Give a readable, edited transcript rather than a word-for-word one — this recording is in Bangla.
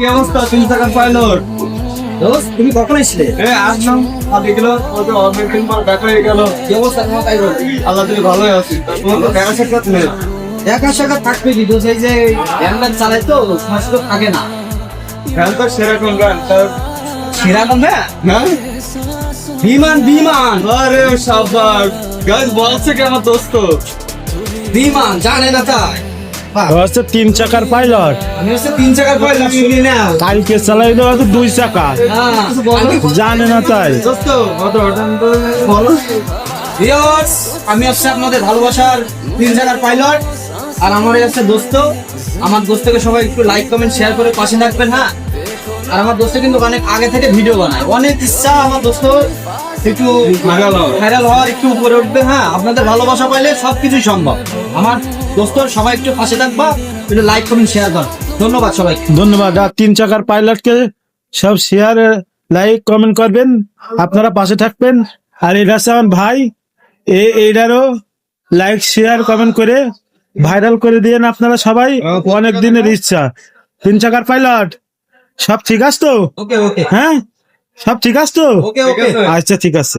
কি অবস্থা? 3 টাকার পাইলট। দোস্ত তুমি কখন এসলে? আসলাম আগে গেল, ওদের অনেকদিন পর দেখা হয়ে গেল। কি অবস্থা তোমার তাই বল? আল্লাহ তুমি ভালোই আছি। তোমার তো দেখা সাক্ষাৎ নেই। একা শাখা থাকবে কি দোস্ত, এই যে ভ্যান চালাই তো সময় তো থাকে না। ফ্যান তো সেরকম গান তার। সেরকম না, হ্যাঁ বিমান বিমান আরে সাবাস গাইস, বলছে কি আমার দোস্ত। বিমান জানে না তাই। বাহ, হচ্ছে 3 চাকার পাইলট, আমি হচ্ছে 3 চাকার পাইলট, শুনি না। কালকে চালাইলো হচ্ছে 2 চাকা, জানে না তাই। দোস্ত কত ঘটনা বলো। ভিউয়ার্স, আমি হচ্ছে আপনাদের ভালোবাসার 3 চাকার পাইলট, আর আমার এই হচ্ছে দোস্ত। আমার দোস্তকে সবাই একটু লাইক কমেন্ট শেয়ার করে পাশে থাকবেন, হ্যাঁ। আর আমার দোস্ত কিন্তু অনেক আগে থেকে ভিডিও বানায়, অনেক ইচ্ছা আমার দোস্ত একটু ভাইরাল হওয়ার, একটু উপরে উঠবে, হ্যাঁ। আপনাদের ভালোবাসা পাইলে সবকিছুই সম্ভব। আমার দোস্তর সবাই একটু পাশে থাকবা, একটু লাইক কমেন্ট শেয়ার কর। ধন্যবাদ সবাইকে। ধন্যবাদ। আর 3 চাকার পাইলটকে সব শেয়ার লাইক কমেন্ট করবেন, আপনারা পাশে থাকবেন। আর এটা হচ্ছে আমার ভাই, এইটারও লাইক শেয়ার কমেন্ট করে ভাইরাল করে দিয়েন আপনারা সবাই। অনেক দিনের ইচ্ছা। 3 চাকার পাইলট সব ঠিক আছে তো? ওকে ওকে হ্যাঁ, সব ঠিক আছে তো? ওকে ওকে। আচ্ছা ঠিক আছে।